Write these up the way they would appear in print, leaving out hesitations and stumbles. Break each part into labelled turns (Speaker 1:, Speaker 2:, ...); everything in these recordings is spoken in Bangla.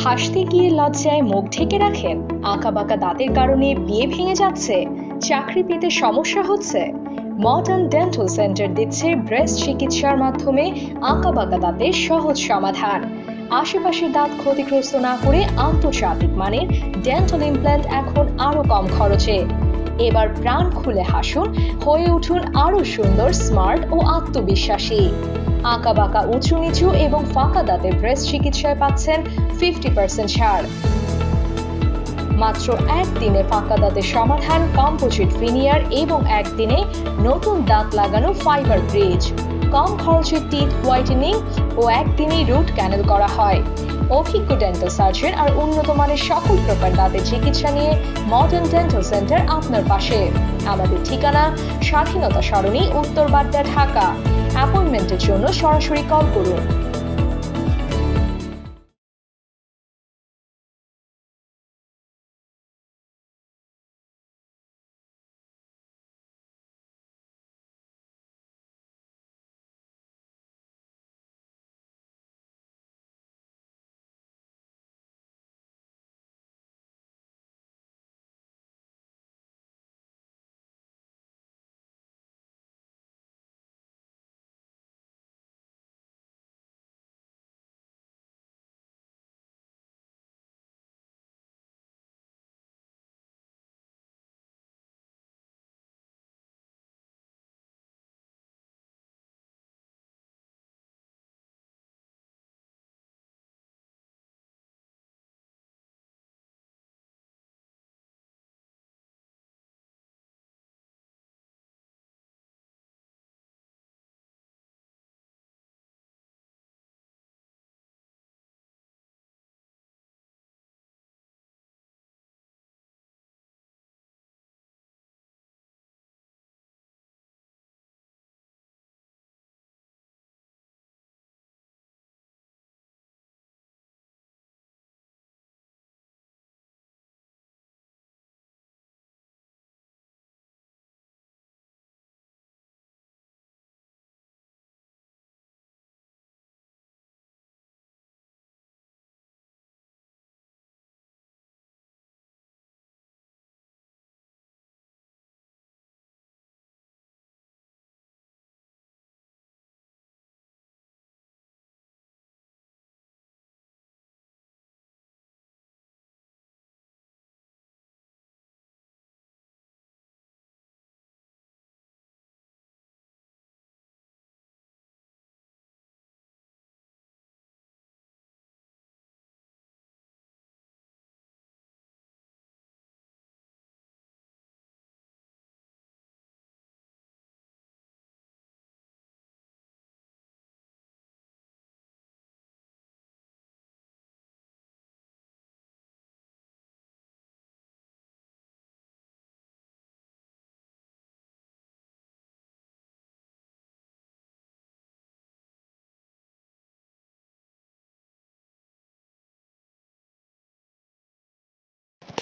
Speaker 1: হাসতে গিয়ে লজ্জায় মুখ ঢেকে রাখেন? আঁকাবাঁকা দাঁতের কারণে বিয়ে ভেঙে যাচ্ছে? চাকরি পেতে সমস্যা হচ্ছে? মডার্ন ডেন্টাল সেন্টার দিচ্ছে ব্রেস্ট চিকিৎসার মাধ্যমে আঁকাবাঁকা দাঁতের সহজ সমাধান। আশেপাশের দাঁত ক্ষতিগ্রস্ত না করে আন্তর্জাতিক মানের ডেন্টাল ইমপ্ল্যান্ট এখন আরো কম খরচে। এবার প্রাণ খুলে হাসুন, হয়ে উঠুন আরো সুন্দর, স্মার্ট ও আত্মবিশ্বাসী। আঁকাবাঁকা, উঁচু নিচু এবং ফাঁকা দাঁতের ব্রেস্ট চিকিৎসায় পাচ্ছেন 50% ছাড়। মাত্র একদিনে ফাঁকা দাঁতের সমাধান, কম্পোজিট ভিনিয়ার এবং একদিনে নতুন দাঁত লাগানো ফাইবার ব্রিজ। কম খরচে টিথ হোয়াইটেনিং ও একদিনেই রুট ক্যানেল করা হয়। অভিজ্ঞ ডেন্টাল সার্জন আর উন্নত মানের সকল প্রকার দাঁতের চিকিৎসা নিয়ে মডার্ন ডেন্টাল সেন্টার আপনার পাশে। আমাদের ঠিকানা স্বাধীনতা সরণি, উত্তর বাড্ডা, ঢাকা। অ্যাপয়েন্টমেন্টের জন্য সরাসরি কল করুন।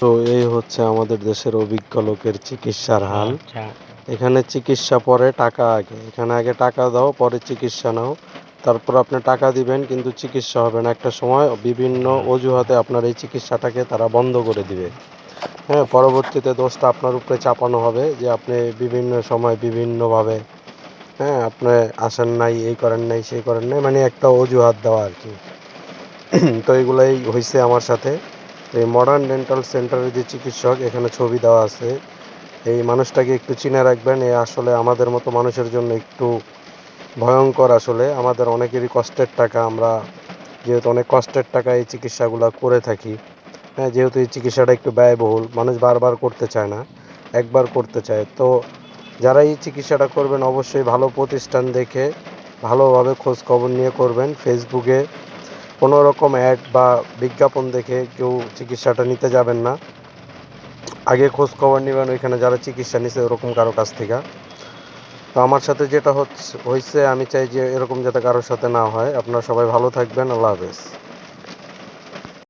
Speaker 2: তো এই হচ্ছে আমাদের দেশের অভিজ্ঞ লোকের চিকিৎসার হাল। এখানে চিকিৎসা পরে, টাকা আগে। এখানে আগে টাকা দাও, পরে চিকিৎসা নাও। তারপর আপনি টাকা দিবেন, কিন্তু চিকিৎসা হবে না। একটা সময় বিভিন্ন অজুহাতে আপনার এই চিকিৎসাটাকে তারা বন্ধ করে দিবে। হ্যাঁ, পরবর্তীতে দোষটা আপনার উপরে চাপানো হবে যে আপনি বিভিন্ন সময় বিভিন্নভাবে, হ্যাঁ, আপনি আসেন নাই, এই করেন নাই, সেই করেন নাই, মানে একটা অজুহাত দেওয়া আর কি। তো এগুলাই হয়েছে আমার সাথে। এই মডার্ন ডেন্টাল সেন্টারের যে চিকিৎসক, এখানে ছবি দেওয়া আছে, এই মানুষটাকে একটু চিনে রাখবেন। এ আসলে আমাদের মতো মানুষের জন্য একটু ভয়ঙ্কর। আসলে আমাদের অনেকেরই কষ্টের টাকা, আমরা যেহেতু অনেক কষ্টের টাকা এই চিকিৎসাগুলো করে থাকি। হ্যাঁ, যেহেতু এই চিকিৎসাটা একটু ব্যয়বহুল, মানুষ বারবার করতে চায় না, একবার করতে চায়। তো যারা এই চিকিৎসাটা করবেন অবশ্যই ভালো প্রতিষ্ঠান দেখে ভালোভাবে খোঁজ খবর নিয়ে করবেন। ফেসবুকে কোনো রকম অ্যাড বা বিজ্ঞাপন দেখে কেউ চিকিৎসাটা নিতে যাবেন না। আগে খোঁজ খবর নেবেন ওইখানে যারা চিকিৎসা নিছে ওরকম কারো কাছ থেকে। তো আমার সাথে যেটা হয়েছে, আমি চাই যে এরকম যাতে কারোর সাথে না হয়। আপনারা সবাই ভালো থাকবেন। আল্লাহ হাফেজ।